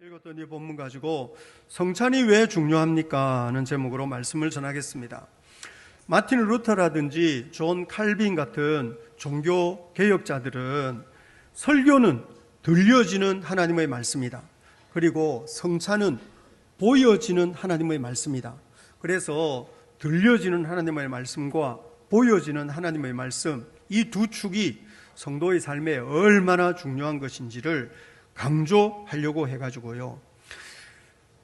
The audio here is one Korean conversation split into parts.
읽었던 이 본문 가지고 성찬이 왜 중요합니까? 하는 제목으로 말씀을 전하겠습니다. 마틴 루터라든지 존 칼빈 같은 종교 개혁자들은 설교는 들려지는 하나님의 말씀이다. 그리고 성찬은 보여지는 하나님의 말씀이다. 그래서 들려지는 하나님의 말씀과 보여지는 하나님의 말씀, 이 두 축이 성도의 삶에 얼마나 중요한 것인지를 강조하려고 해가지고요.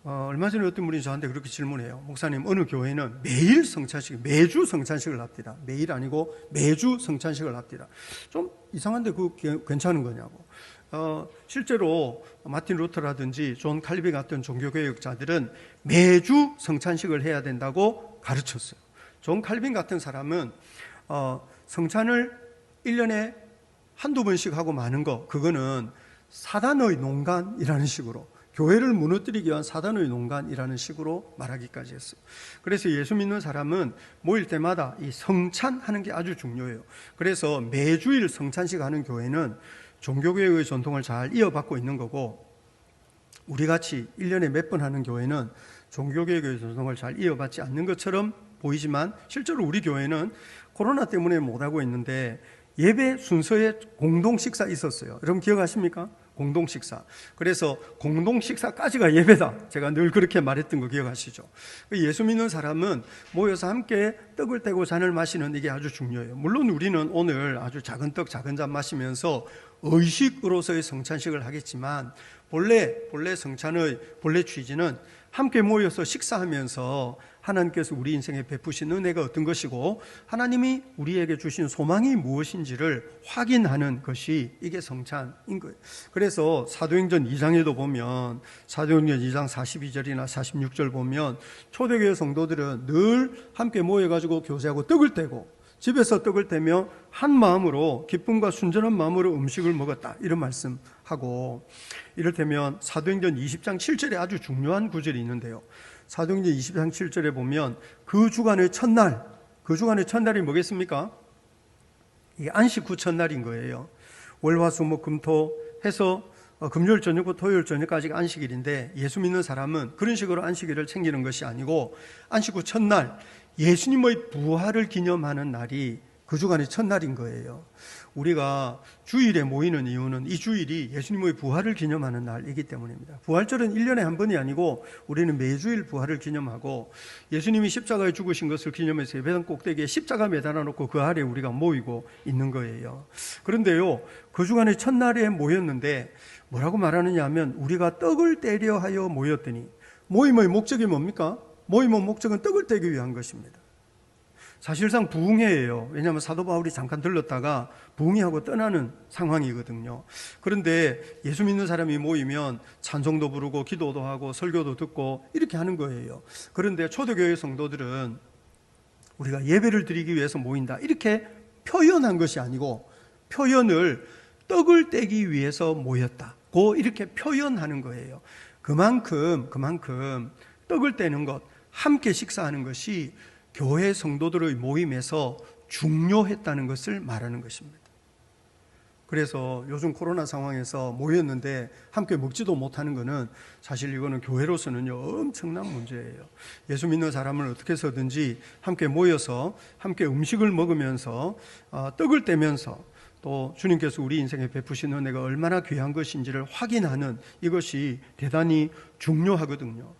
얼마 전에 어떤 분이 저한테 그렇게 질문해요. 목사님, 어느 교회는 매일 성찬식, 매주 성찬식을 합디다. 매일 아니고 매주 성찬식을 합디다. 좀 이상한데 그거 괜찮은 거냐고. 실제로 마틴 루터라든지 존 칼빈 같은 종교개혁자들은 매주 성찬식을 해야 된다고 가르쳤어요. 존 칼빈 같은 사람은 성찬을 1년에 한두 번씩 하고 마는 거, 그거는 사단의 농간이라는 식으로, 교회를 무너뜨리기 위한 사단의 농간이라는 식으로 말하기까지 했어요. 그래서 예수 믿는 사람은 모일 때마다 이 성찬하는 게 아주 중요해요. 그래서 매주일 성찬식 하는 교회는 종교개혁의 전통을 잘 이어받고 있는 거고, 우리같이 1년에 몇 번 하는 교회는 종교개혁의 전통을 잘 이어받지 않는 것처럼 보이지만 실제로 우리 교회는 코로나 때문에 못하고 있는데 예배 순서에 공동식사 있었어요. 여러분 기억하십니까? 공동식사. 그래서 공동식사까지가 예배다. 제가 늘 그렇게 말했던 거 기억하시죠? 예수 믿는 사람은 모여서 함께 떡을 떼고 잔을 마시는 이게 아주 중요해요. 물론 우리는 오늘 아주 작은 떡, 작은 잔 마시면서 의식으로서의 성찬식을 하겠지만 본래 성찬의 본래 취지는 함께 모여서 식사하면서 하나님께서 우리 인생에 베푸신 은혜가 어떤 것이고 하나님이 우리에게 주신 소망이 무엇인지를 확인하는 것이 이게 성찬인 거예요. 그래서 사도행전 2장에도 보면 사도행전 2장 42절이나 46절 보면 초대교회 성도들은 늘 함께 모여가지고 교제하고 떡을 떼고 집에서 떡을 떼며 한 마음으로 기쁨과 순전한 마음으로 음식을 먹었다, 이런 말씀하고, 이를테면 사도행전 20장 7절에 아주 중요한 구절이 있는데요. 사도행전 20장 7절에 보면 그 주간의 첫날이 뭐겠습니까? 이게 안식 후 첫날인 거예요. 월화수목금토 해서 금요일 저녁부터 토요일 저녁까지가 안식일인데 예수 믿는 사람은 그런 식으로 안식일을 챙기는 것이 아니고 안식 후 첫날, 예수님의 부활을 기념하는 날이 그 주간의 첫날인 거예요. 우리가 주일에 모이는 이유는 이 주일이 예수님의 부활을 기념하는 날이기 때문입니다. 부활절은 1년에 한 번이 아니고 우리는 매주일 부활을 기념하고 예수님이 십자가에 죽으신 것을 기념해서 예배당 꼭대기에 십자가 매달아 놓고 그 아래에 우리가 모이고 있는 거예요. 그런데요, 그 주간의 첫날에 모였는데 뭐라고 말하느냐 하면 우리가 떡을 떼려 하여 모였더니, 모임의 목적이 뭡니까? 모임의 목적은 떡을 떼기 위한 것입니다. 사실상 부흥회예요. 왜냐하면 사도 바울이 잠깐 들렀다가 부흥회하고 떠나는 상황이거든요. 그런데 예수 믿는 사람이 모이면 찬송도 부르고 기도도 하고 설교도 듣고 이렇게 하는 거예요. 그런데 초대교회 성도들은 우리가 예배를 드리기 위해서 모인다, 이렇게 표현한 것이 아니고 표현을 떡을 떼기 위해서 모였다고 이렇게 표현하는 거예요. 그만큼 떡을 떼는 것, 함께 식사하는 것이 교회 성도들의 모임에서 중요했다는 것을 말하는 것입니다. 그래서 요즘 코로나 상황에서 모였는데 함께 먹지도 못하는 것은 사실 이거는 교회로서는 엄청난 문제예요. 예수 믿는 사람을 어떻게 해서든지 함께 모여서 함께 음식을 먹으면서 떡을 떼면서 또 주님께서 우리 인생에 베푸신 은혜가 얼마나 귀한 것인지를 확인하는 이것이 대단히 중요하거든요.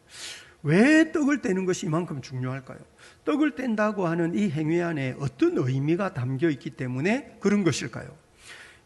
왜 떡을 떼는 것이 이만큼 중요할까요? 떡을 뗀다고 하는 이 행위 안에 어떤 의미가 담겨 있기 때문에 그런 것일까요?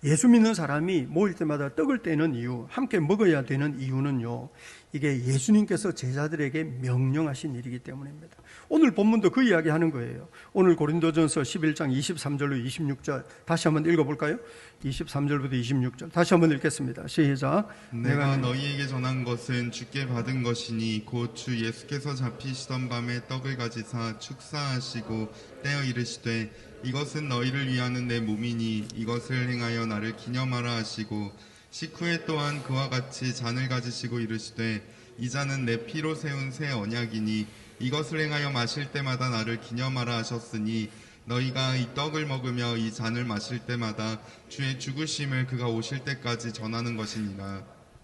예수 믿는 사람이 모일 때마다 떡을 떼는 이유, 함께 먹어야 되는 이유는요, 이게 예수님께서 제자들에게 명령하신 일이기 때문입니다. 오늘 본문도 그 이야기 하는 거예요. 오늘 고린도전서 11장 23절로 26절 다시 한번 읽어볼까요? 23절부터 26절 다시 한번 읽겠습니다. 시작. 내가 너희에게 전한 것은 주께 받은 것이니 곧 주 예수께서 잡히시던 밤에 떡을 가지사 축사하시고 떼어 이르시되 이것은 너희를 위하는 내 몸이니 이것을 행하여 나를 기념하라 하시고 식후에 또한 그와 같이 잔을 가지시고 이르시되 이 잔은 내 피로 세운 새 언약이니 이것을 행하여 마실 때마다 나를 기념하라 하셨으니 너희가 이 떡을 먹으며 이 잔을 마실 때마다 주의 죽으심을 그가 오실 때까지 전하는 것이니라.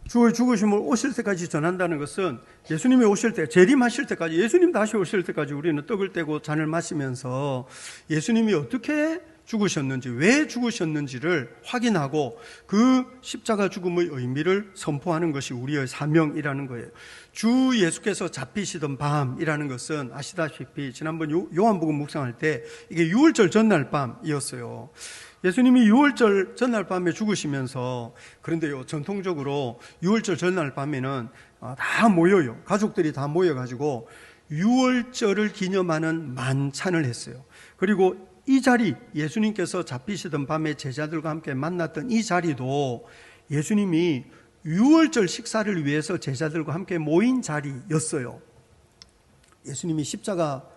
주의 죽으심을 오실 때까지 전한다는 것은 예수님이 오실 때, 재림하실 때까지, 예수님 다시 오실 때까지 우리는 떡을 떼고 잔을 마시면서 예수님이 어떻게 죽으셨는지, 왜 죽으셨는지를 확인하고 그 십자가 죽음의 의미를 선포하는 것이 우리의 사명이라는 거예요. 주 예수께서 잡히시던 밤이라는 것은 아시다시피 지난번 요한복음 묵상할 때 이게 유월절 전날 밤이었어요. 예수님이 유월절 전날 밤에 죽으시면서, 그런데요, 전통적으로 유월절 전날 밤에는 다 모여요. 가족들이 다 모여가지고 유월절을 기념하는 만찬을 했어요. 그리고 이 자리, 예수님께서 잡히시던 밤에 제자들과 함께 만났던 이 자리도 예수님이 유월절 식사를 위해서 제자들과 함께 모인 자리였어요. 예수님이 십자가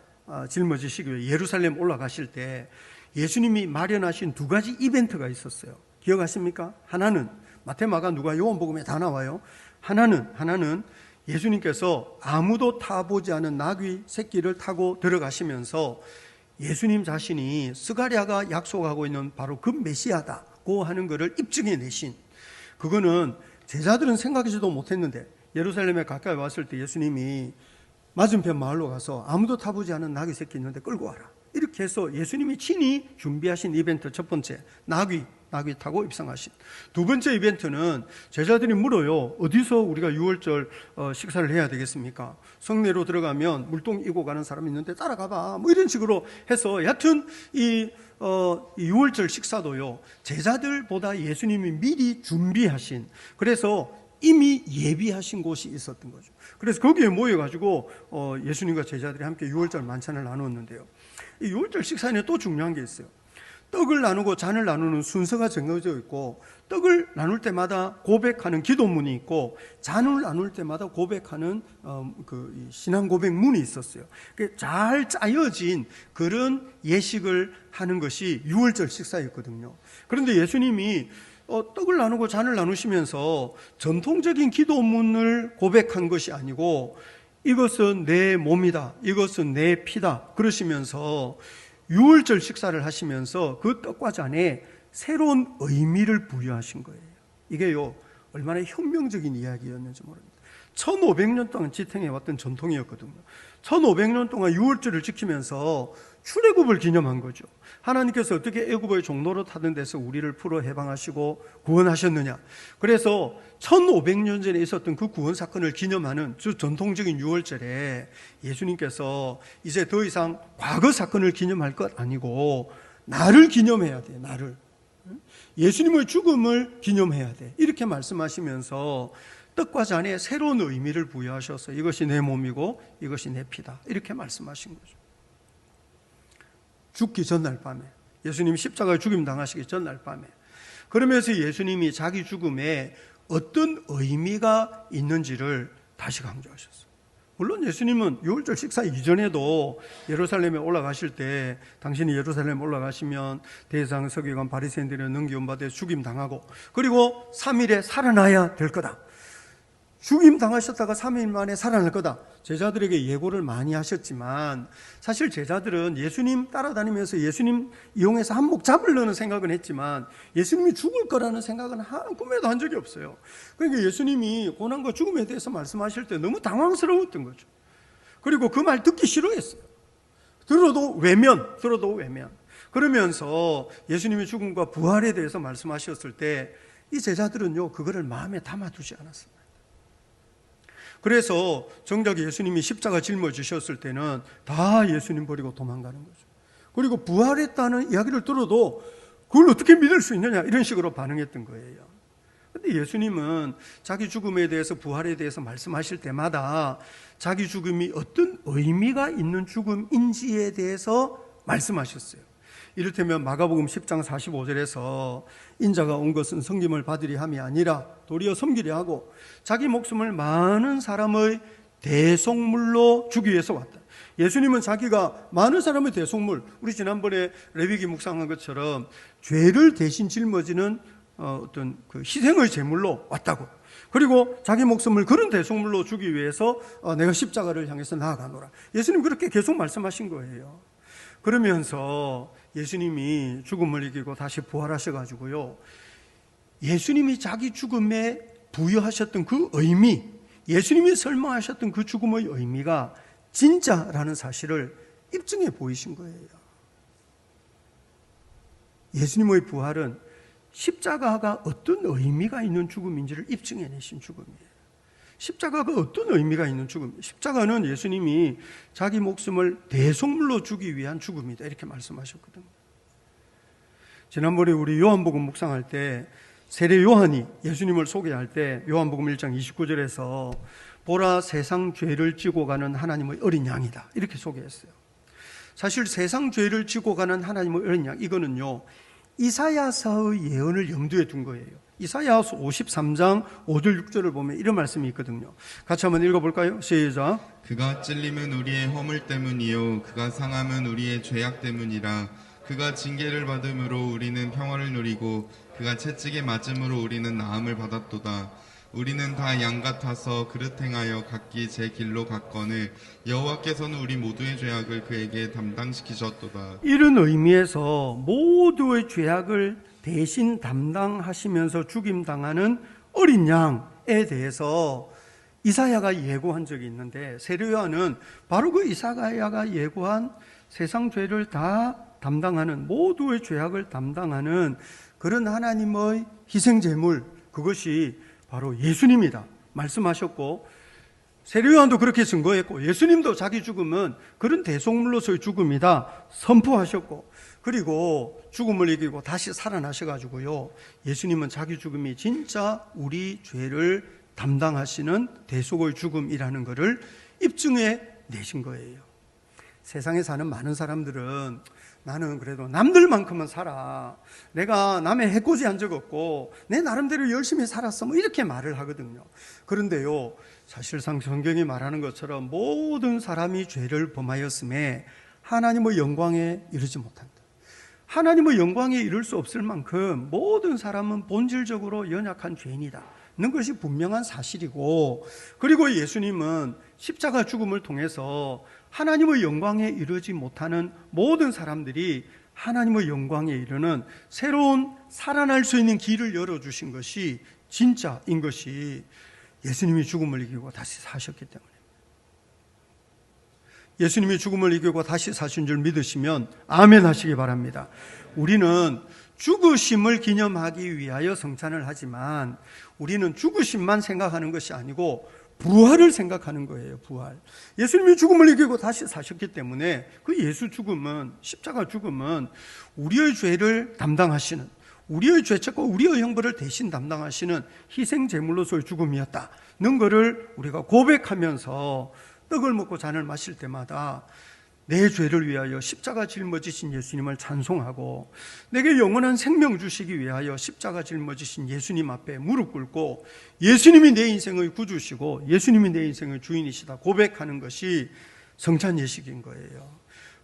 짊어지시기 위해 예루살렘 올라가실 때 예수님이 마련하신 두 가지 이벤트가 있었어요. 기억하십니까? 하나는 마태, 마가, 누가, 요한복음에 다 나와요. 하나는 예수님께서 아무도 타보지 않은 나귀 새끼를 타고 들어가시면서 예수님 자신이 스가랴가 약속하고 있는 바로 그 메시아다고 하는 것을 입증해 내신, 그거는 제자들은 생각하지도 못했는데 예루살렘에 가까이 왔을 때 예수님이 맞은편 마을로 가서 아무도 타보지 않은 나귀 새끼 있는데 끌고 와라, 이렇게 해서 예수님이 친히 준비하신 이벤트 첫 번째, 나귀 타고 입성하신. 두 번째 이벤트는 제자들이 물어요. 어디서 우리가 유월절 식사를 해야 되겠습니까? 성내로 들어가면 물동 이고 가는 사람이 있는데 따라가봐, 뭐 이런 식으로 해서 여하튼 이 유월절 식사도요, 제자들보다 예수님이 미리 준비하신, 그래서 이미 예비하신 곳이 있었던 거죠. 그래서 거기에 모여가지고 예수님과 제자들이 함께 유월절 만찬을 나누었는데요, 이 유월절 식사에는 또 중요한 게 있어요. 떡을 나누고 잔을 나누는 순서가 정해져 있고, 떡을 나눌 때마다 고백하는 기도문이 있고, 잔을 나눌 때마다 고백하는 그 신앙 고백문이 있었어요. 잘 짜여진 그런 예식을 하는 것이 유월절 식사였거든요. 그런데 예수님이 떡을 나누고 잔을 나누시면서 전통적인 기도문을 고백한 것이 아니고, 이것은 내 몸이다, 이것은 내 피다 그러시면서 유월절 식사를 하시면서 그 떡과 잔에 새로운 의미를 부여하신 거예요. 이게요, 얼마나 혁명적인 이야기였는지 모릅니다. 1500년 동안 지탱해왔던 전통이었거든요. 1500년 동안 유월절을 지키면서 출애굽을 기념한 거죠. 하나님께서 어떻게 애굽의 종로로 타던 데서 우리를 풀어 해방하시고 구원하셨느냐. 그래서 1500년 전에 있었던 그 구원 사건을 기념하는 저 전통적인 유월절에 예수님께서 이제 더 이상 과거 사건을 기념할 것 아니고 나를 기념해야 돼, 나를. 예수님의 죽음을 기념해야 돼, 이렇게 말씀하시면서 떡과 잔에 새로운 의미를 부여하셔서 이것이 내 몸이고 이것이 내 피다, 이렇게 말씀하신 거죠. 죽기 전날 밤에, 예수님이 십자가에 죽임 당하시기 전날 밤에, 그러면서 예수님이 자기 죽음에 어떤 의미가 있는지를 다시 강조하셨어요. 물론 예수님은 유월절 식사 이전에도 예루살렘에 올라가실 때, 당신이 예루살렘 올라가시면 대상 서기관 바리새인들에 넘겨받아 죽임 당하고, 그리고 3일에 살아나야 될 거다, 죽임 당하셨다가 3일 만에 살아날 거다, 제자들에게 예고를 많이 하셨지만, 사실 제자들은 예수님 따라다니면서 예수님 이용해서 한몫 잡으려는 생각은 했지만 예수님이 죽을 거라는 생각은 꿈에도 한 적이 없어요. 그러니까 예수님이 고난과 죽음에 대해서 말씀하실 때 너무 당황스러웠던 거죠. 그리고 그 말 듣기 싫어했어요. 들어도 외면. 그러면서 예수님의 죽음과 부활에 대해서 말씀하셨을 때 이 제자들은요, 그거를 마음에 담아두지 않았습니다. 그래서 정작 예수님이 십자가 짊어지셨을 때는 다 예수님 버리고 도망가는 거죠. 그리고 부활했다는 이야기를 들어도 그걸 어떻게 믿을 수 있느냐, 이런 식으로 반응했던 거예요. 그런데 예수님은 자기 죽음에 대해서, 부활에 대해서 말씀하실 때마다 자기 죽음이 어떤 의미가 있는 죽음인지에 대해서 말씀하셨어요. 이를테면 마가복음 10장 45절에서 인자가 온 것은 섬김을 받으리 함이 아니라 도리어 섬기려 하고 자기 목숨을 많은 사람의 대속물로 주기 위해서 왔다. 예수님은 자기가 많은 사람의 대속물, 우리 지난번에 레위기 묵상한 것처럼 죄를 대신 짊어지는 어떤 그 희생의 제물로 왔다고. 그리고 자기 목숨을 그런 대속물로 주기 위해서 내가 십자가를 향해서 나아가노라. 예수님 그렇게 계속 말씀하신 거예요. 그러면서 예수님이 죽음을 이기고 다시 부활하셔가지고요, 예수님이 자기 죽음에 부여하셨던 그 의미, 예수님이 설명하셨던 그 죽음의 의미가 진짜라는 사실을 입증해 보이신 거예요. 예수님의 부활은 십자가가 어떤 의미가 있는 죽음인지를 입증해내신 죽음이에요. 십자가가 어떤 의미가 있는 죽음? 십자가는 예수님이 자기 목숨을 대속물로 주기 위한 죽음이다 이렇게 말씀하셨거든요. 지난번에 우리 요한복음 묵상할 때 세례 요한이 예수님을 소개할 때 요한복음 1장 29절에서 보라 세상 죄를 지고 가는 하나님의 어린 양이다 이렇게 소개했어요. 사실 세상 죄를 지고 가는 하나님의 어린 양, 이거는요 이사야서의 예언을 염두에 둔 거예요. 이사야서 53장 5절 6절을 보면 이런 말씀이 있거든요. 같이 한번 읽어볼까요? 시작. 그가 찔림은 우리의 허물 때문이요 그가 상함은 우리의 죄악 때문이라. 그가 징계를 받음으로 우리는 평화를 누리고 그가 채찍에 맞음으로 우리는 나음을 받았도다. 우리는 다 양 같아서 그릇 행하여 각기 제 길로 갔거늘 여호와께서는 우리 모두의 죄악을 그에게 담당시키셨도다. 이런 의미에서 모두의 죄악을 대신 담당하시면서 죽임당하는 어린 양에 대해서 이사야가 예고한 적이 있는데 세례 요한은 바로 그 이사야가 예고한 세상 죄를 다 담당하는, 모두의 죄악을 담당하는 그런 하나님의 희생제물, 그것이 바로 예수님이다 말씀하셨고, 세례 요한도 그렇게 증거했고, 예수님도 자기 죽음은 그런 대속물로서의 죽음이다 선포하셨고, 그리고 죽음을 이기고 다시 살아나셔가지고요, 예수님은 자기 죽음이 진짜 우리 죄를 담당하시는 대속의 죽음이라는 것을 입증해 내신 거예요. 세상에 사는 많은 사람들은 나는 그래도 남들만큼은 살아, 내가 남의 해코지 한 적 없고 내 나름대로 열심히 살았어, 뭐 이렇게 말을 하거든요. 그런데요, 사실상 성경이 말하는 것처럼 모든 사람이 죄를 범하였음에 하나님의 영광에 이르지 못한다. 하나님의 영광에 이를 수 없을 만큼 모든 사람은 본질적으로 연약한 죄인이다 는 것이 분명한 사실이고, 그리고 예수님은 십자가 죽음을 통해서 하나님의 영광에 이르지 못하는 모든 사람들이 하나님의 영광에 이르는 새로운 살아날 수 있는 길을 열어주신 것이 진짜인 것이 예수님이 죽음을 이기고 다시 사셨기 때문에, 예수님이 죽음을 이기고 다시 사신 줄 믿으시면 아멘 하시기 바랍니다. 우리는 죽으심을 기념하기 위하여 성찬을 하지만 우리는 죽으심만 생각하는 것이 아니고 부활을 생각하는 거예요. 부활. 예수님이 죽음을 이기고 다시 사셨기 때문에 그 예수 죽음은, 십자가 죽음은 우리의 죄를 담당하시는, 우리의 죄책과 우리의 형벌을 대신 담당하시는 희생 제물로서의 죽음이었다는 것을 우리가 고백하면서 떡을 먹고 잔을 마실 때마다 내 죄를 위하여 십자가 짊어지신 예수님을 찬송하고, 내게 영원한 생명 주시기 위하여 십자가 짊어지신 예수님 앞에 무릎 꿇고 예수님이 내 인생의 구주시고 예수님이 내 인생의 주인이시다 고백하는 것이 성찬 예식인 거예요.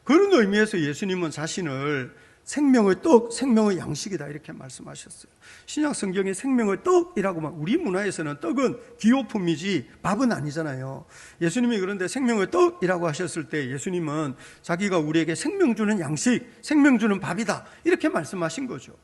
그런 의미에서 예수님은 자신을 생명의 떡, 생명의 양식이다 이렇게 말씀하셨어요. 신약 성경에 생명의 떡이라고 막, 우리 문화에서는 떡은 기호품이지 밥은 아니잖아요. 예수님이 그런데 생명의 떡이라고 하셨을 때 예수님은 자기가 우리에게 생명 주는 양식, 생명 주는 밥이다 이렇게 말씀하신 거죠.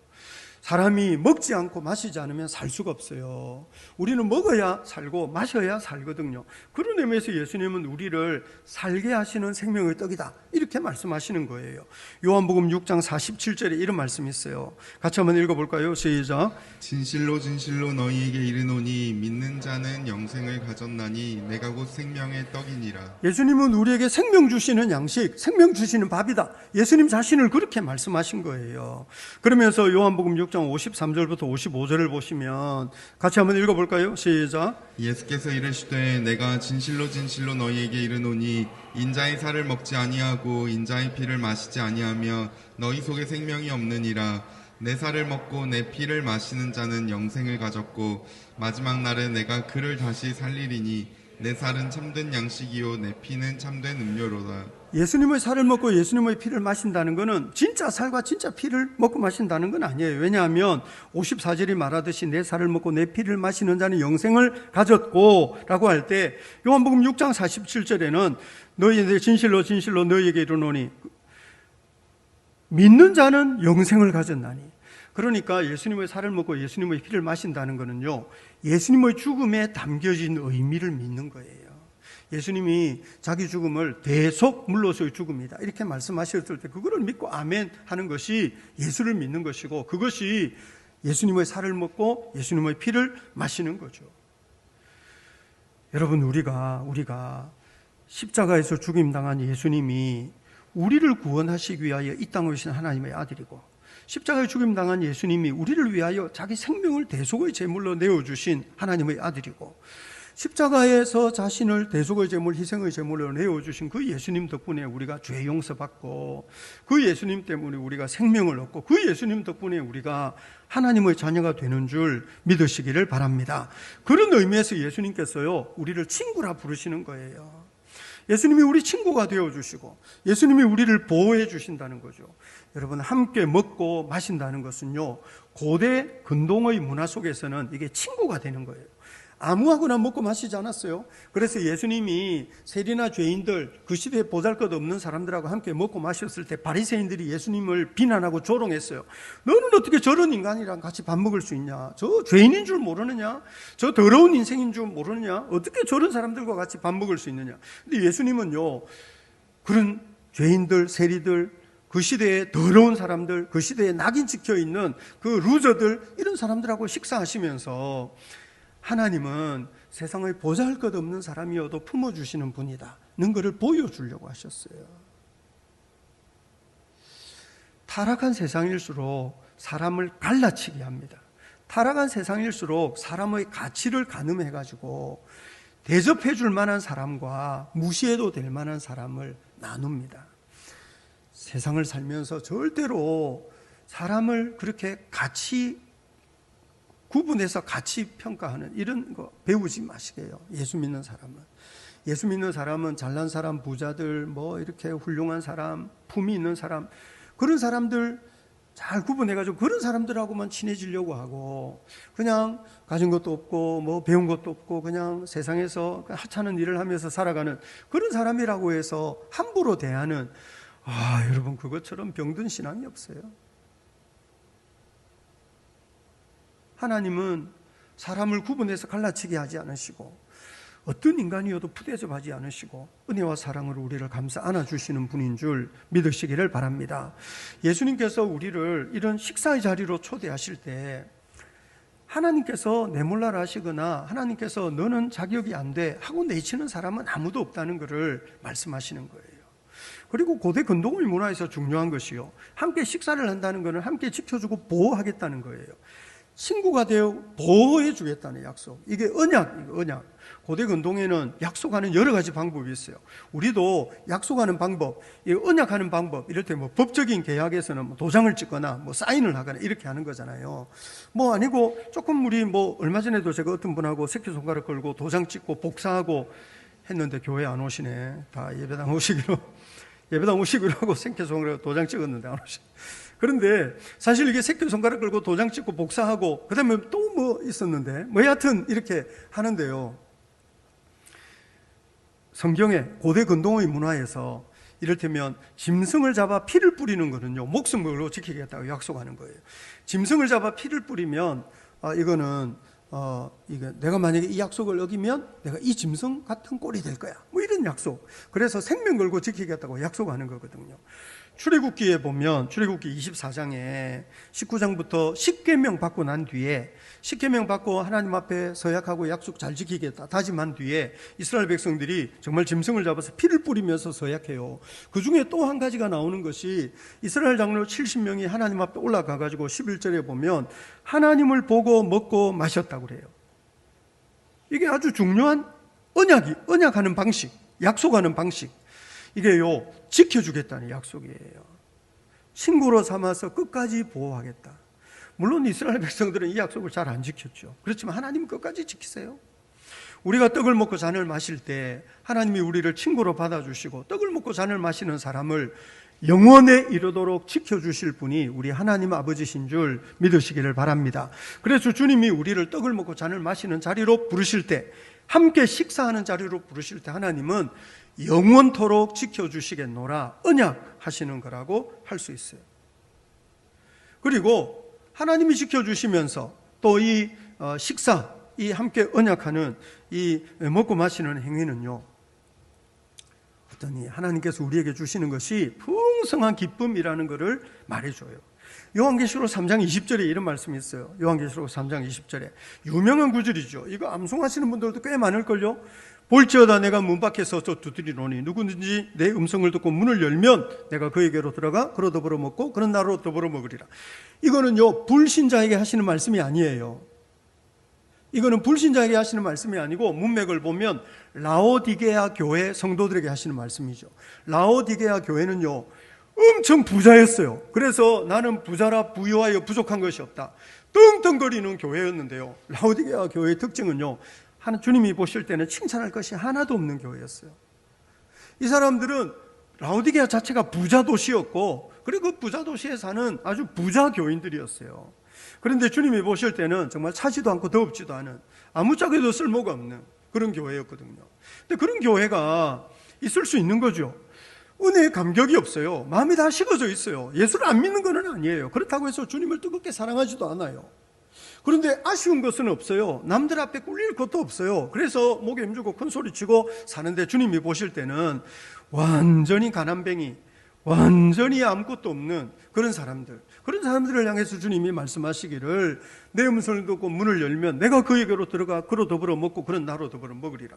사람이 먹지 않고 마시지 않으면 살 수가 없어요. 우리는 먹어야 살고 마셔야 살거든요. 그런 의미에서 예수님은 우리를 살게 하시는 생명의 떡이다 이렇게 말씀하시는 거예요. 요한복음 6장 47절에 이런 말씀이 있어요. 같이 한번 읽어볼까요? 시작. 진실로 진실로 너희에게 이르노니 믿는 자는 영생을 가졌나니 내가 곧 생명의 떡이니라. 예수님은 우리에게 생명 주시는 양식, 생명 주시는 밥이다. 예수님 자신을 그렇게 말씀하신 거예요. 그러면서 요한복음 6장 53절부터 55절을 보시면 같이 한번 읽어볼까요? 시작. 예수께서 이르시되 내가 진실로 진실로 너희에게 이르노니 인자의 살을 먹지 아니하고 인자의 피를 마시지 아니하며 너희 속에 생명이 없느니라. 내 살을 먹고 내 피를 마시는 자는 영생을 가졌고 마지막 날에 내가 그를 다시 살리리니 내 살은 참된 양식이요 내 피는 참된 음료로다. 예수님의 살을 먹고 예수님의 피를 마신다는 것은 진짜 살과 진짜 피를 먹고 마신다는 건 아니에요. 왜냐하면 54절이 말하듯이 내 살을 먹고 내 피를 마시는 자는 영생을 가졌고 라고 할 때, 요한복음 6장 47절에는 너희에게 진실로 진실로 너희에게 이르노니 믿는 자는 영생을 가졌나니. 그러니까 예수님의 살을 먹고 예수님의 피를 마신다는 것은요, 예수님의 죽음에 담겨진 의미를 믿는 거예요. 예수님이 자기 죽음을 대속물로서의 죽음이다 이렇게 말씀하셨을 때 그거를 믿고 아멘 하는 것이 예수를 믿는 것이고, 그것이 예수님의 살을 먹고 예수님의 피를 마시는 거죠. 여러분, 우리가 십자가에서 죽임당한 예수님이 우리를 구원하시기 위하여 이 땅에 오신 하나님의 아들이고, 십자가에 죽임당한 예수님이 우리를 위하여 자기 생명을 대속의 제물로 내어주신 하나님의 아들이고, 십자가에서 자신을 대속의 제물, 희생의 제물로 내어주신 그 예수님 덕분에 우리가 죄 용서받고, 그 예수님 때문에 우리가 생명을 얻고, 그 예수님 덕분에 우리가 하나님의 자녀가 되는 줄 믿으시기를 바랍니다. 그런 의미에서 예수님께서요, 우리를 친구라 부르시는 거예요. 예수님이 우리 친구가 되어주시고 예수님이 우리를 보호해 주신다는 거죠. 여러분, 함께 먹고 마신다는 것은요, 고대 근동의 문화 속에서는 이게 친구가 되는 거예요. 아무하고나 먹고 마시지 않았어요. 그래서 예수님이 세리나 죄인들, 그 시대에 보잘것없는 사람들하고 함께 먹고 마셨을 때 바리새인들이 예수님을 비난하고 조롱했어요. 너는 어떻게 저런 인간이랑 같이 밥 먹을 수 있냐? 저 죄인인 줄 모르느냐? 저 더러운 인생인 줄 모르느냐? 어떻게 저런 사람들과 같이 밥 먹을 수 있느냐? 근데 예수님은요, 그런 죄인들, 세리들, 그 시대에 더러운 사람들, 그 시대에 낙인 찍혀 있는 그 루저들, 이런 사람들하고 식사하시면서 하나님은 세상의 보잘것없는 사람이어도 품어주시는 분이다는 것을 보여주려고 하셨어요. 타락한 세상일수록 사람을 갈라치게 합니다. 타락한 세상일수록 사람의 가치를 가늠해가지고 대접해 줄 만한 사람과 무시해도 될 만한 사람을 나눕니다. 세상을 살면서 절대로 사람을 그렇게 구분해서 가치 평가하는 이런 거 배우지 마시게요. 예수 믿는 사람은 잘난 사람, 부자들, 뭐 이렇게 훌륭한 사람, 품이 있는 사람, 그런 사람들 잘 구분해가지고 그런 사람들하고만 친해지려고 하고, 그냥 가진 것도 없고 뭐 배운 것도 없고 그냥 세상에서 하찮은 일을 하면서 살아가는 그런 사람이라고 해서 함부로 대하는, 여러분, 그것처럼 병든 신앙이 없어요. 하나님은 사람을 구분해서 갈라치게 하지 않으시고 어떤 인간이어도 푸대접하지 않으시고 은혜와 사랑으로 우리를 감싸 안아주시는 분인 줄 믿으시기를 바랍니다. 예수님께서 우리를 이런 식사의 자리로 초대하실 때 하나님께서 내몰라라 하시거나 하나님께서 너는 자격이 안 돼 하고 내치는 사람은 아무도 없다는 것을 말씀하시는 거예요. 그리고 고대 근동의 문화에서 중요한 것이요, 함께 식사를 한다는 것은 함께 지켜주고 보호하겠다는 거예요. 친구가 되어 보호해 주겠다는 약속. 이게 언약. 고대 근동에는 약속하는 여러 가지 방법이 있어요. 우리도 약속하는 방법, 언약하는 방법, 이럴 때 뭐 법적인 계약에서는 도장을 찍거나 뭐 사인을 하거나 이렇게 하는 거잖아요. 뭐 아니고 조금 우리 뭐 얼마 전에도 제가 어떤 분하고 새끼손가락 걸고 도장 찍고 복사하고 했는데 교회 안 오시네. 다 예배당 오시기로 하고 새끼손가락 도장 찍었는데 안 오시네. 그런데 사실 이게 새끼손가락 걸고 도장 찍고 복사하고 그 다음에 또 뭐 있었는데 뭐 여하튼 이렇게 하는데요, 성경에 고대 근동의 문화에서 이를테면 짐승을 잡아 피를 뿌리는 거는요, 목숨으로 지키겠다고 약속하는 거예요. 짐승을 잡아 피를 뿌리면 이거는 이게 내가 만약에 이 약속을 어기면 내가 이 짐승 같은 꼴이 될 거야, 뭐 이런 약속. 그래서 생명 걸고 지키겠다고 약속하는 거거든요. 출애굽기에 보면 출애굽기 24장에 19장부터 10계명 받고 난 뒤에, 10계명 받고 하나님 앞에 서약하고 약속 잘 지키겠다 다짐한 뒤에 이스라엘 백성들이 정말 짐승을 잡아서 피를 뿌리면서 서약해요. 그 중에 또 한 가지가 나오는 것이 이스라엘 장로 70명이 하나님 앞에 올라가 가지고 11절에 보면 하나님을 보고 먹고 마셨다고 그래요. 이게 아주 중요한 언약하는 방식, 약속하는 방식. 이게요, 지켜주겠다는 약속이에요. 친구로 삼아서 끝까지 보호하겠다. 물론 이스라엘 백성들은 이 약속을 잘 안 지켰죠. 그렇지만 하나님은 끝까지 지키세요. 우리가 떡을 먹고 잔을 마실 때 하나님이 우리를 친구로 받아주시고 떡을 먹고 잔을 마시는 사람을 영원에 이르도록 지켜주실 분이 우리 하나님 아버지신 줄 믿으시기를 바랍니다. 그래서 주님이 우리를 떡을 먹고 잔을 마시는 자리로 부르실 때, 함께 식사하는 자리로 부르실 때 하나님은 영원토록 지켜주시겠노라 언약하시는 거라고 할 수 있어요. 그리고 하나님이 지켜주시면서 또 이 식사, 이 함께 언약하는 이 먹고 마시는 행위는요, 어떤 이 하나님께서 우리에게 주시는 것이 풍성한 기쁨이라는 것을 말해줘요. 요한계시록 3장 20절에 이런 말씀이 있어요. 요한계시록 3장 20절에 유명한 구절이죠. 이거 암송하시는 분들도 꽤 많을걸요. 볼지어다 내가 문 밖에 서서 두드리노니 누구든지 내 음성을 듣고 문을 열면 내가 그에게로 들어가 그로 더불어 먹고 그런 나로 더불어 먹으리라. 이거는요, 불신자에게 하시는 말씀이 아니에요. 이거는 불신자에게 하시는 말씀이 아니고 문맥을 보면 라오디게아 교회 성도들에게 하시는 말씀이죠. 라오디게아 교회는요, 엄청 부자였어요. 그래서 나는 부자라 부유하여 부족한 것이 없다, 떵떵거리는 교회였는데요, 라오디게아 교회의 특징은요, 주님이 보실 때는 칭찬할 것이 하나도 없는 교회였어요. 이 사람들은 라오디게아 자체가 부자 도시였고, 그리고 그 부자 도시에 사는 아주 부자 교인들이었어요. 그런데 주님이 보실 때는 정말 차지도 않고 더럽지도 않은, 아무짝에도 쓸모가 없는 그런 교회였거든요. 근데 그런 교회가 있을 수 있는 거죠. 은혜에 감격이 없어요. 마음이 다 식어져 있어요. 예수를 안 믿는 건 아니에요. 그렇다고 해서 주님을 뜨겁게 사랑하지도 않아요. 그런데 아쉬운 것은 없어요. 남들 앞에 꿀릴 것도 없어요. 그래서 목에 힘주고 큰 소리치고 사는데 주님이 보실 때는 완전히 가난뱅이, 완전히 아무것도 없는 그런 사람들을 향해서 주님이 말씀하시기를 내 음성을 듣고 문을 열면 내가 그에게로 들어가 그로 더불어 먹고 그런 나로 더불어 먹으리라.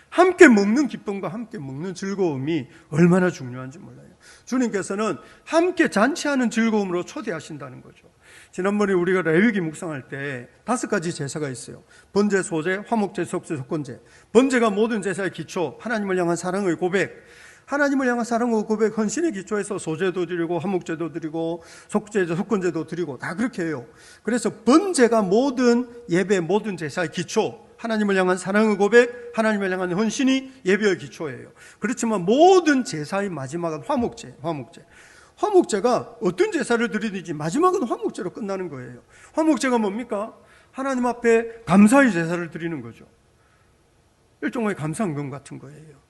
함께 먹는 기쁨과 함께 먹는 즐거움이 얼마나 중요한지 몰라요. 주님께서는 함께 잔치하는 즐거움으로 초대하신다는 거죠. 지난번에 우리가 레위기 묵상할 때 5가지 제사가 있어요. 번제, 소제, 화목제, 속죄, 속건제. 번제가 모든 제사의 기초, 하나님을 향한 사랑의 고백, 하나님을 향한 사랑과 고백, 헌신의 기초에서 소제도 드리고 화목제도 드리고 속죄제, 속건제도 드리고 다 그렇게 해요. 그래서 번제가 모든 예배, 모든 제사의 기초, 하나님을 향한 사랑의 고백, 하나님을 향한 헌신이 예배의 기초예요. 그렇지만 모든 제사의 마지막은 화목제가 어떤 제사를 드리든지 마지막은 화목제로 끝나는 거예요. 화목제가 뭡니까? 하나님 앞에 감사의 제사를 드리는 거죠. 일종의 감사헌금 같은 거예요.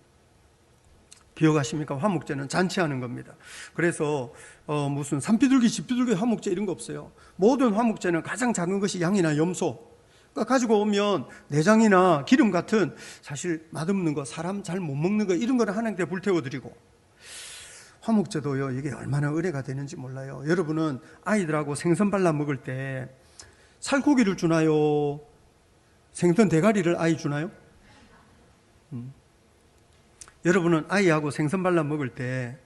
기억하십니까? 화목제는 잔치하는 겁니다. 그래서 무슨 산비둘기, 집비둘기 화목제 이런 거 없어요. 모든 화목제는 가장 작은 것이 양이나 염소, 그러니까 가지고 오면 내장이나 기름 같은 사실 맛없는 거, 사람 잘 못 먹는 거 이런 거는 하나님께 불태워드리고, 화목제도요, 이게 얼마나 은혜가 되는지 몰라요. 여러분은 아이들하고 생선 발라 먹을 때 살코기를 주나요? 생선 대가리를 아이 주나요? 여러분은 아이하고 생선 발라 먹을 때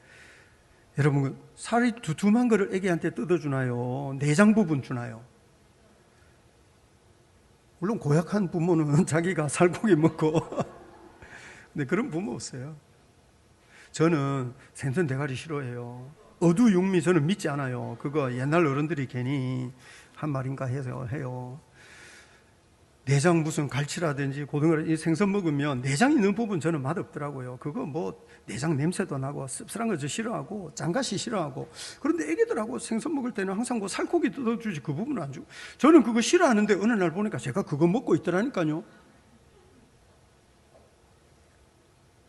여러분 살이 두툼한 거를 애기한테 뜯어주나요? 내장 부분 주나요? 물론 고약한 부모는 자기가 살코기 먹고 근데 그런 부모 없어요. 저는 생선 대가리 싫어해요. 어두육미 저는 믿지 않아요. 그거 옛날 어른들이 괜히 한 말인가 해요. 내장 무슨 갈치라든지 고등어라 이 생선 먹으면 내장 있는 부분 저는 맛없더라고요. 그거 뭐 내장 냄새도 나고 씁쓸한 거 저 싫어하고 장가시 싫어하고. 그런데 애기들하고 생선 먹을 때는 항상 뭐 살코기 뜯어주지 그 부분은 안 주고. 저는 그거 싫어하는데 어느 날 보니까 제가 그거 먹고 있더라니까요.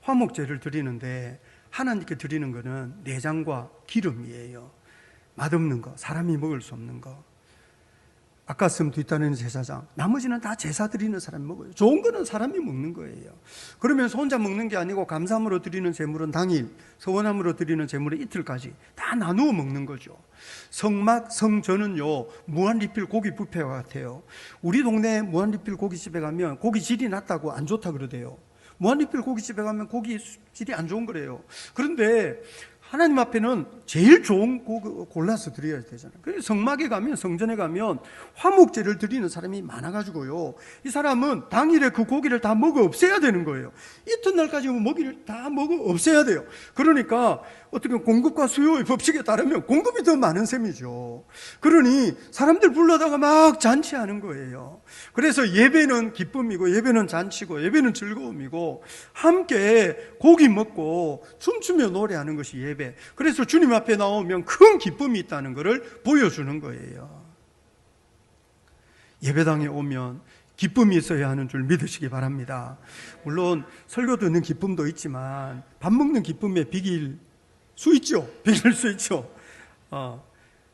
화목제를 드리는데 하나님께 드리는 거는 내장과 기름이에요. 맛없는 거, 사람이 먹을 수 없는 거. 아까 쓴 뒷단에는 제사장, 나머지는 다 제사 드리는 사람이 먹어요. 좋은 거는 사람이 먹는 거예요. 그러면서 혼자 먹는 게 아니고 감사함으로 드리는 제물은 당일, 서원함으로 드리는 제물은 이틀까지 다 나누어 먹는 거죠. 성막, 성전은요 무한리필 고기 뷔페와 같아요. 우리 동네 무한리필 고깃집에 가면 고기 질이 낮다고 안 좋다 그러대요. 무한리필 고깃집에 가면 고기 질이 안 좋은 거래요. 그런데 하나님 앞에는 제일 좋은 고 골라서 드려야 되잖아요. 그래서 성막에 가면, 성전에 가면 화목제를 드리는 사람이 많아가지고요, 이 사람은 당일에 그 고기를 다 먹어 없애야 되는 거예요. 이튿날까지 먹이를 다 먹어 없애야 돼요. 그러니까 어떻게 공급과 수요의 법칙에 따르면 공급이 더 많은 셈이죠. 그러니 사람들 불러다가 막 잔치하는 거예요. 그래서 예배는 기쁨이고, 예배는 잔치고, 예배는 즐거움이고, 함께 고기 먹고 춤추며 노래하는 것이 예배. 그래서 주님 앞에 나오면 큰 기쁨이 있다는 것을 보여주는 거예요. 예배당에 오면 기쁨이 있어야 하는 줄 믿으시기 바랍니다. 물론 설교 듣는 기쁨도 있지만 밥 먹는 기쁨에 비길 수 있죠.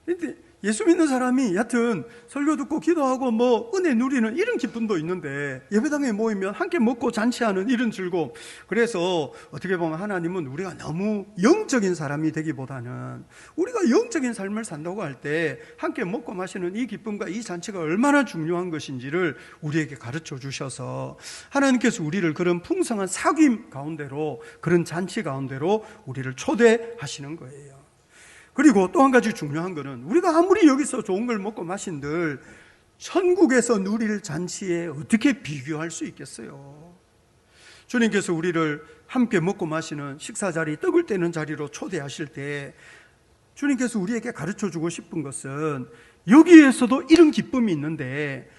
근데 예수 믿는 사람이 여하튼 설교 듣고 기도하고 뭐 은혜 누리는 이런 기쁨도 있는데 예배당에 모이면 함께 먹고 잔치하는 이런 즐거움. 그래서 어떻게 보면 하나님은 우리가 너무 영적인 사람이 되기보다는 우리가 영적인 삶을 산다고 할 때 함께 먹고 마시는 이 기쁨과 이 잔치가 얼마나 중요한 것인지를 우리에게 가르쳐 주셔서 하나님께서 우리를 그런 풍성한 사귐 가운데로, 그런 잔치 가운데로 우리를 초대하시는 거예요. 그리고 또 한 가지 중요한 거는 우리가 아무리 여기서 좋은 걸 먹고 마신들 천국에서 누릴 잔치에 어떻게 비교할 수 있겠어요? 주님께서 우리를 함께 먹고 마시는 식사 자리, 떡을 떼는 자리로 초대하실 때 주님께서 우리에게 가르쳐 주고 싶은 것은 여기에서도 이런 기쁨이 있는데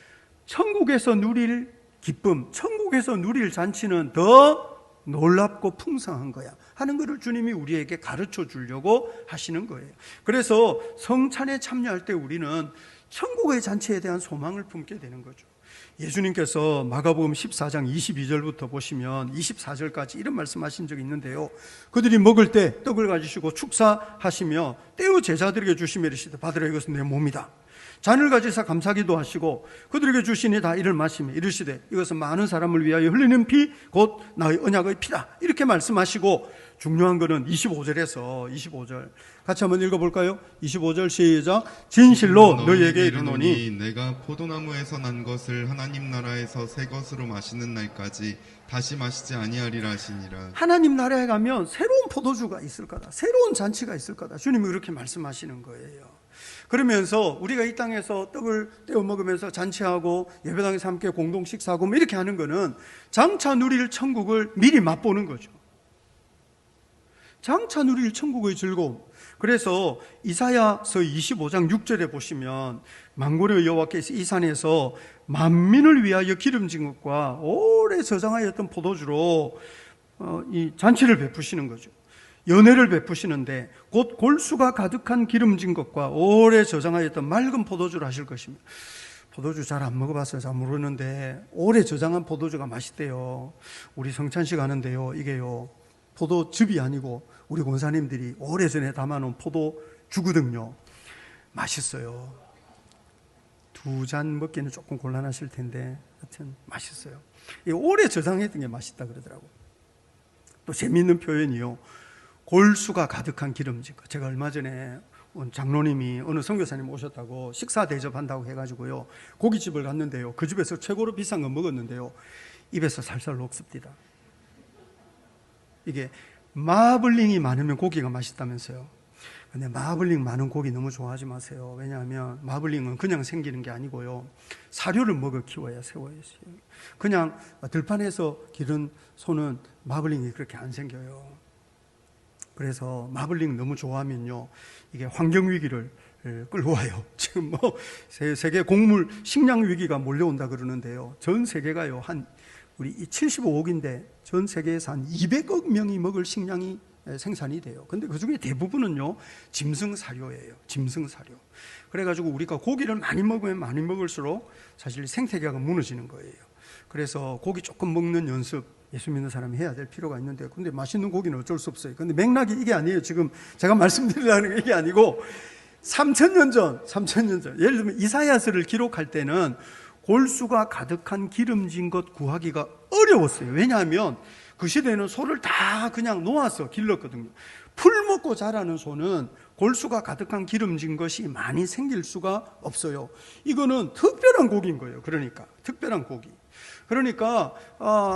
천국에서 누릴 기쁨, 천국에서 누릴 잔치는 더 놀랍고 풍성한 거야 하는 것을 주님이 우리에게 가르쳐 주려고 하시는 거예요. 그래서 성찬에 참여할 때 우리는 천국의 잔치에 대한 소망을 품게 되는 거죠. 예수님께서 마가복음 14장 22절부터 보시면 24절까지 이런 말씀하신 적이 있는데요. 그들이 먹을 때 떡을 가지시고 축사하시며 떼어 제자들에게 주시며 이르시되 받으라, 이것은 내 몸이다. 잔을 가지사 감사기도 하시고 그들에게 주시니 다 이를 마시며 이르시되 이것은 많은 사람을 위하여 흘리는 피 곧 나의 언약의 피다. 이렇게 말씀하시고 중요한 것은 25절에서 25절 같이 한번 읽어볼까요? 25절 시작. 진실로 너희에게 이르노니 내가 포도나무에서 난 것을 하나님 나라에서 새 것으로 마시는 날까지 다시 마시지 아니하리라 하시니라. 하나님 나라에 가면 새로운 포도주가 있을 거다, 새로운 잔치가 있을 거다, 주님이 그렇게 말씀하시는 거예요. 그러면서 우리가 이 땅에서 떡을 떼어 먹으면서 잔치하고 예배당에서 함께 공동 식사하고 뭐 이렇게 하는 거는 장차 누릴 천국을 미리 맛보는 거죠. 장차 누릴 천국의 즐거움. 그래서 이사야서 25장 6절에 보시면 만군의 여호와께서 이 산에서 만민을 위하여 기름진 것과 오래 저장하였던 포도주로 이 잔치를 베푸시는 거죠. 연회를 베푸시는데 곧 골수가 가득한 기름진 것과 오래 저장하였던 맑은 포도주를 하실 것입니다. 포도주 잘 안 먹어봤어요. 잘 모르는데 오래 저장한 포도주가 맛있대요. 우리 성찬식 하는데요, 이게요 포도즙이 아니고 우리 권사님들이 오래전에 담아놓은 포도주거든요. 맛있어요. 2잔 먹기는 조금 곤란하실 텐데 하여튼 맛있어요. 오래 저장했던 게 맛있다 그러더라고요. 또 재미있는 표현이요, 골수가 가득한 기름진 것. 제가 얼마 전에 장로님이 어느 선교사님 오셨다고 식사 대접한다고 해가지고요 고깃집을 갔는데요, 그 집에서 최고로 비싼 거 먹었는데요 입에서 살살 녹습니다. 이게 마블링이 많으면 고기가 맛있다면서요. 근데 마블링 많은 고기 너무 좋아하지 마세요. 왜냐하면 마블링은 그냥 생기는 게 아니고요 사료를 먹어 키워야 세워야 해요. 그냥 들판에서 기른 소는 마블링이 그렇게 안 생겨요. 그래서 마블링 너무 좋아하면요 이게 환경 위기를 끌고 와요. 지금 뭐 세계 곡물 식량 위기가 몰려온다 그러는데요, 전 세계가요 한 우리 75억인데 전 세계에서 한 200억 명이 먹을 식량이 생산이 돼요. 근데 그 중에 대부분은요 짐승 사료예요. 짐승 사료. 그래가지고 우리가 고기를 많이 먹으면 많이 먹을수록 사실 생태계가 무너지는 거예요. 그래서 고기 조금 먹는 연습 예수 믿는 사람이 해야 될 필요가 있는데, 근데 맛있는 고기는 어쩔 수 없어요. 근데 맥락이 이게 아니에요. 지금 제가 말씀드리려는 게 이게 아니고 3,000년 전 예를 들면 이사야서를 기록할 때는 골수가 가득한 기름진 것 구하기가 어려웠어요. 왜냐하면 그 시대에는 소를 다 그냥 놓아서 길렀거든요. 풀 먹고 자라는 소는 골수가 가득한 기름진 것이 많이 생길 수가 없어요. 이거는 특별한 고기인 거예요. 그러니까 특별한 고기. 그러니까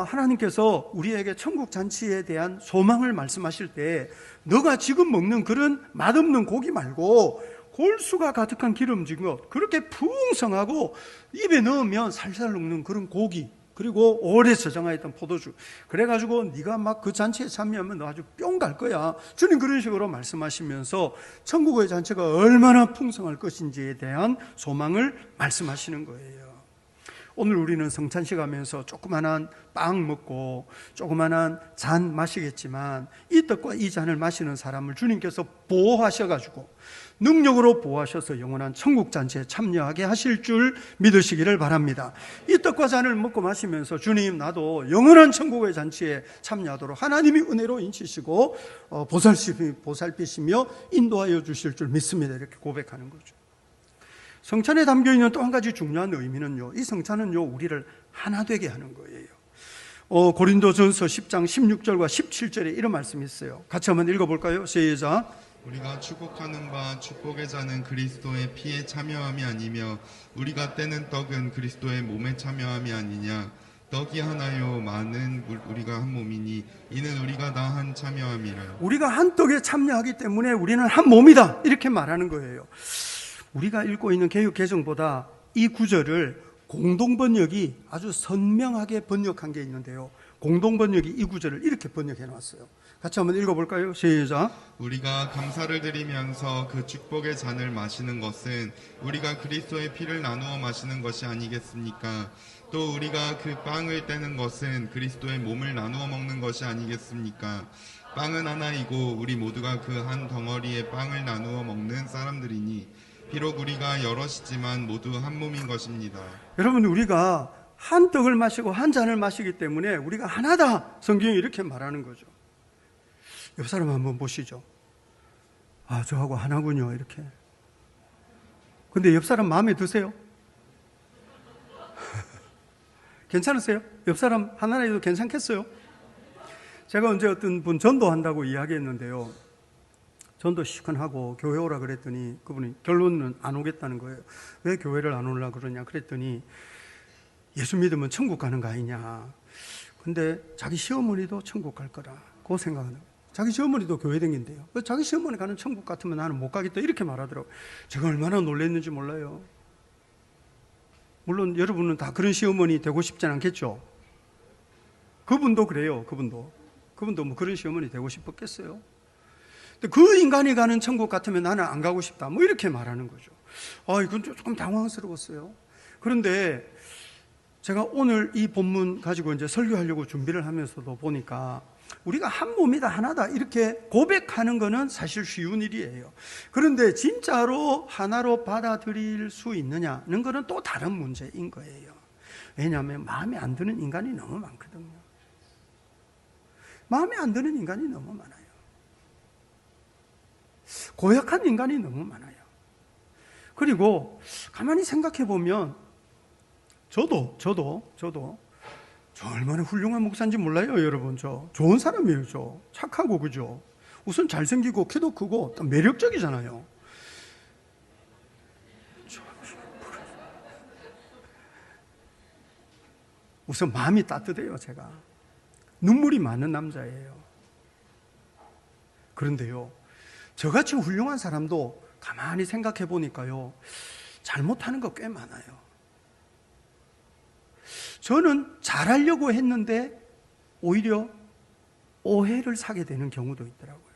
하나님께서 우리에게 천국 잔치에 대한 소망을 말씀하실 때 너가 지금 먹는 그런 맛없는 고기 말고 골수가 가득한 기름진 것, 그렇게 풍성하고 입에 넣으면 살살 녹는 그런 고기, 그리고 오래 저장하였던 포도주, 그래가지고 네가 막 그 잔치에 참여하면 너 아주 뿅 갈 거야. 주님 그런 식으로 말씀하시면서 천국의 잔치가 얼마나 풍성할 것인지에 대한 소망을 말씀하시는 거예요. 오늘 우리는 성찬식 하면서 조그만한 빵 먹고 조그만한 잔 마시겠지만 이 떡과 이 잔을 마시는 사람을 주님께서 보호하셔가지고 능력으로 보호하셔서 영원한 천국 잔치에 참여하게 하실 줄 믿으시기를 바랍니다. 이 떡과 잔을 먹고 마시면서 주님 나도 영원한 천국의 잔치에 참여하도록 하나님이 은혜로 인치시고 보살피시며 인도하여 주실 줄 믿습니다. 이렇게 고백하는 거죠. 성찬에 담겨있는 또 한 가지 중요한 의미는요, 이 성찬은요 우리를 하나 되게 하는 거예요. 고린도전서 10장 16절과 17절에 이런 말씀이 있어요. 같이 한번 읽어볼까요? 시작. 우리가 축복하는 바 축복의 자는 그리스도의 피에 참여함이 아니며 우리가 떼는 떡은 그리스도의 몸에 참여함이 아니냐. 떡이 하나요 많은 우리가 한 몸이니 이는 우리가 다 한 참여함이라. 우리가 한 떡에 참여하기 때문에 우리는 한 몸이다, 이렇게 말하는 거예요. 우리가 읽고 있는 개역 개정보다 이 구절을 공동번역이 아주 선명하게 번역한 게 있는데요, 공동번역이 이 구절을 이렇게 번역해 놨어요. 같이 한번 읽어볼까요? 시작. 우리가 감사를 드리면서 그 축복의 잔을 마시는 것은 우리가 그리스도의 피를 나누어 마시는 것이 아니겠습니까? 또 우리가 그 빵을 떼는 것은 그리스도의 몸을 나누어 먹는 것이 아니겠습니까? 빵은 하나이고 우리 모두가 그 한 덩어리의 빵을 나누어 먹는 사람들이니 비록 우리가 여럿이지만 모두 한 몸인 것입니다. 여러분, 우리가 한 떡을 마시고 한 잔을 마시기 때문에 우리가 하나다, 성경이 이렇게 말하는 거죠. 옆 사람 한번 보시죠. 아, 저하고 하나군요, 이렇게. 근데 옆 사람 마음에 드세요? 괜찮으세요? 옆 사람 하나나 해도 괜찮겠어요? 제가 언제 어떤 분 전도한다고 이야기했는데요, 전도 시큰하고 교회 오라 그랬더니 그분이 결론은 안 오겠다는 거예요. 왜 교회를 안 오려고 그러냐 그랬더니 예수 믿으면 천국 가는 거 아니냐. 근데 자기 시어머니도 천국 갈 거라고 생각하는 거예요. 자기 시어머니도 교회 다닌대요. 자기 시어머니 가는 천국 같으면 나는 못 가겠다, 이렇게 말하더라고요. 제가 얼마나 놀랐는지 몰라요. 물론 여러분은 다 그런 시어머니 되고 싶진 않겠죠. 그분도 그래요. 그분도 뭐 그런 시어머니 되고 싶었겠어요. 근데 그 인간이 가는 천국 같으면 나는 안 가고 싶다, 뭐 이렇게 말하는 거죠. 이건 조금 당황스러웠어요. 그런데 제가 오늘 이 본문 가지고 이제 설교하려고 준비를 하면서도 보니까 우리가 한 몸이다, 하나다, 이렇게 고백하는 거는 사실 쉬운 일이에요. 그런데 진짜로 하나로 받아들일 수 있느냐는 거는 또 다른 문제인 거예요. 왜냐하면 마음에 안 드는 인간이 너무 많거든요. 마음에 안 드는 인간이 너무 많아요. 고약한 인간이 너무 많아요. 그리고 가만히 생각해 보면 저도 저 얼마나 훌륭한 목사인지 몰라요, 여러분. 저 좋은 사람이에요. 저 착하고, 그죠? 우선 잘생기고 키도 크고 또 매력적이잖아요. 우선 마음이 따뜻해요. 제가 눈물이 많은 남자예요. 그런데요, 저같이 훌륭한 사람도 가만히 생각해 보니까요, 잘못하는 거 꽤 많아요. 저는 잘하려고 했는데 오히려 오해를 사게 되는 경우도 있더라고요.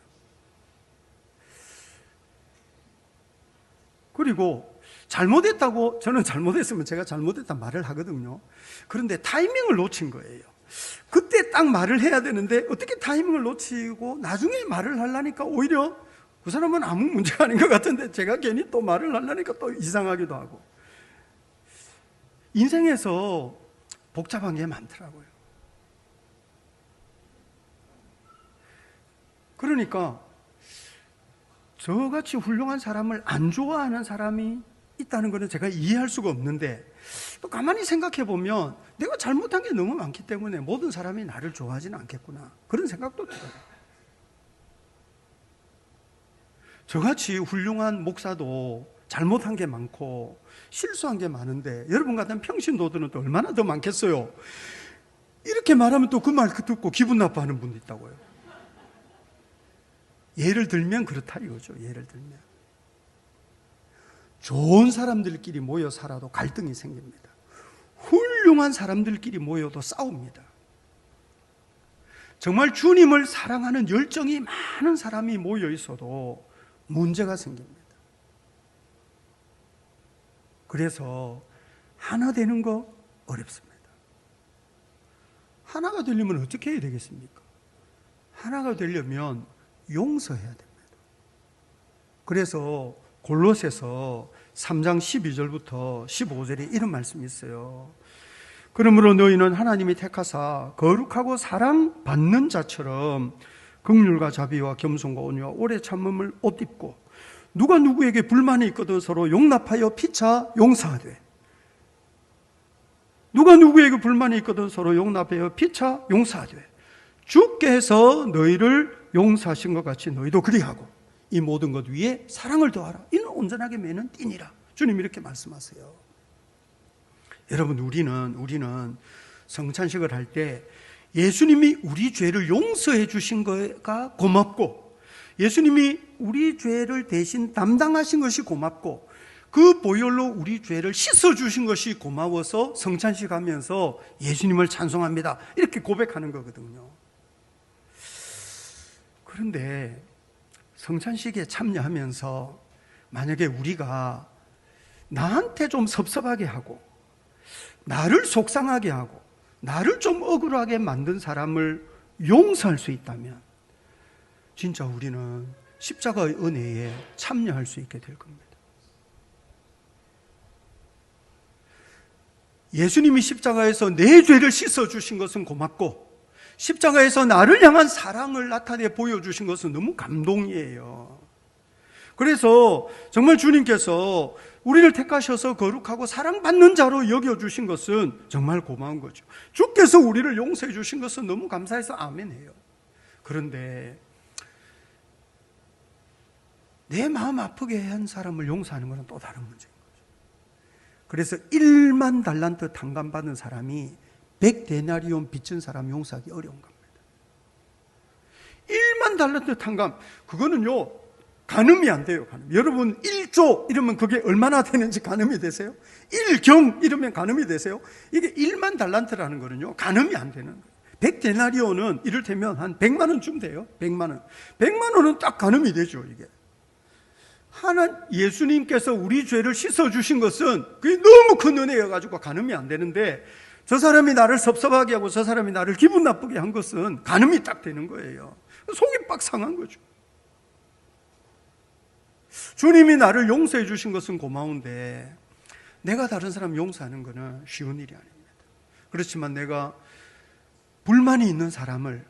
그리고 잘못했다고, 저는 잘못했으면 제가 잘못했단 말을 하거든요. 그런데 타이밍을 놓친 거예요. 그때 딱 말을 해야 되는데 어떻게 타이밍을 놓치고 나중에 말을 하려니까 오히려 그 사람은 아무 문제가 아닌 것 같은데 제가 괜히 또 말을 하려니까 또 이상하기도 하고. 인생에서 복잡한 게 많더라고요. 그러니까 저같이 훌륭한 사람을 안 좋아하는 사람이 있다는 것은 제가 이해할 수가 없는데, 또 가만히 생각해 보면 내가 잘못한 게 너무 많기 때문에 모든 사람이 나를 좋아하지는 않겠구나, 그런 생각도 들어요. 저같이 훌륭한 목사도 잘못한 게 많고 실수한 게 많은데 여러분 같은 평신도들은 또 얼마나 더 많겠어요. 이렇게 말하면 또 그 말 듣고 기분 나빠하는 분도 있다고요. 예를 들면 그렇다 이거죠. 예를 들면 좋은 사람들끼리 모여 살아도 갈등이 생깁니다. 훌륭한 사람들끼리 모여도 싸웁니다. 정말 주님을 사랑하는 열정이 많은 사람이 모여 있어도 문제가 생깁니다. 그래서 하나 되는 거 어렵습니다. 하나가 되려면 어떻게 해야 되겠습니까? 하나가 되려면 용서해야 됩니다. 그래서 골로새서 3장 12절부터 15절에 이런 말씀이 있어요. 그러므로 너희는 하나님이 택하사 거룩하고 사랑받는 자처럼 긍휼과 자비와 겸손과 온유와 오래 참음을 옷 입고 누가 누구에게 불만이 있거든 서로 용납하여 피차 용서하되. 누가 누구에게 불만이 있거든 서로 용납하여 피차 용서하되. 주께서 너희를 용서하신 것 같이 너희도 그리하고 이 모든 것 위에 사랑을 더하라. 이는 온전하게 매는 띠니라. 주님 이렇게 말씀하세요. 여러분, 우리는 성찬식을 할 때 예수님이 우리 죄를 용서해 주신 거가 고맙고, 예수님이 우리 죄를 대신 담당하신 것이 고맙고, 그 보혈로 우리 죄를 씻어 주신 것이 고마워서 성찬식 하면서 예수님을 찬송합니다, 이렇게 고백하는 거거든요. 그런데 성찬식에 참여하면서 만약에 우리가 나한테 좀 섭섭하게 하고 나를 속상하게 하고 나를 좀 억울하게 만든 사람을 용서할 수 있다면 진짜 우리는 십자가의 은혜에 참여할 수 있게 될 겁니다. 예수님이 십자가에서 내 죄를 씻어주신 것은 고맙고, 십자가에서 나를 향한 사랑을 나타내 보여주신 것은 너무 감동이에요. 그래서 정말 주님께서 우리를 택하셔서 거룩하고 사랑받는 자로 여겨주신 것은 정말 고마운 거죠. 주께서 우리를 용서해 주신 것은 너무 감사해서 아멘해요. 그런데 내 마음 아프게 한 사람을 용서하는 것은 또 다른 문제인 거죠. 그래서 1만 달란트 탕감받은 사람이 100데나리온 빚진 사람 용서하기 어려운 겁니다. 1만 달란트 탕감, 그거는요 가늠이 안 돼요. 가늠. 여러분 1조 이러면 그게 얼마나 되는지 가늠이 되세요? 1경 이러면 가늠이 되세요? 이게 1만 달란트라는 거는요 가늠이 안 되는 거예요. 100데나리온은 이를테면 한 100만 원쯤 돼요. 100만 원. 100만 원은 딱 가늠이 되죠. 이게 예수님께서 우리 죄를 씻어주신 것은 그게 너무 큰 은혜여가지고 가늠이 안 되는데, 저 사람이 나를 섭섭하게 하고 저 사람이 나를 기분 나쁘게 한 것은 가늠이 딱 되는 거예요. 속이 빡 상한 거죠. 주님이 나를 용서해 주신 것은 고마운데 내가 다른 사람 용서하는 것은 쉬운 일이 아닙니다. 그렇지만 내가 불만이 있는 사람을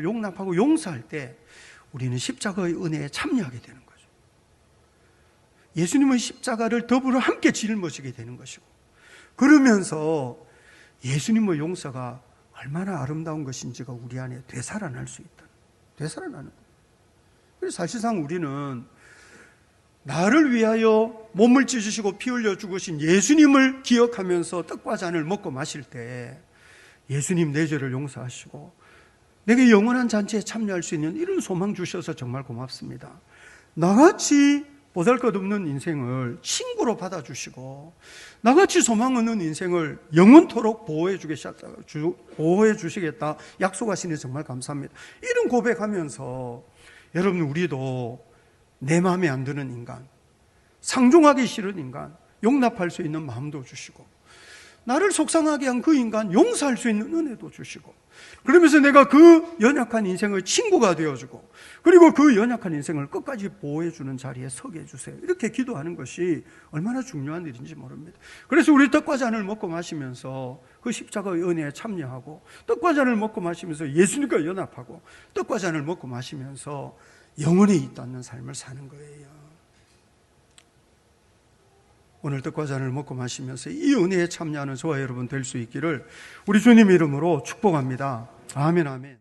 용납하고 용서할 때 우리는 십자가의 은혜에 참여하게 되는 거죠. 예수님의 십자가를 더불어 함께 짊어지게 되는 것이고, 그러면서 예수님의 용서가 얼마나 아름다운 것인지가 우리 안에 되살아날 수 있다. 되살아나는 거예요. 그래서 사실상 우리는 나를 위하여 몸을 찢으시고 피 흘려 죽으신 예수님을 기억하면서 떡과 잔을 먹고 마실 때 예수님 내 죄를 용서하시고 내게 영원한 잔치에 참여할 수 있는 이런 소망 주셔서 정말 고맙습니다. 나같이 보잘것없는 인생을 친구로 받아주시고 나같이 소망 없는 인생을 영원토록 보호해 주시겠다 약속하시니 정말 감사합니다. 이런 고백하면서 여러분, 우리도 내 마음에 안 드는 인간, 상종하기 싫은 인간 용납할 수 있는 마음도 주시고, 나를 속상하게 한 그 인간 용서할 수 있는 은혜도 주시고, 그러면서 내가 그 연약한 인생의 친구가 되어주고, 그리고 그 연약한 인생을 끝까지 보호해주는 자리에 서게 해주세요. 이렇게 기도하는 것이 얼마나 중요한 일인지 모릅니다. 그래서 우리 떡과 잔을 먹고 마시면서 그 십자가의 은혜에 참여하고, 떡과 잔을 먹고 마시면서 예수님과 연합하고, 떡과 잔을 먹고 마시면서 영원히 있다는 삶을 사는 거예요. 오늘 떡과 잔을 먹고 마시면서 이 은혜에 참여하는 저와 여러분 될 수 있기를 우리 주님 이름으로 축복합니다. 아멘, 아멘.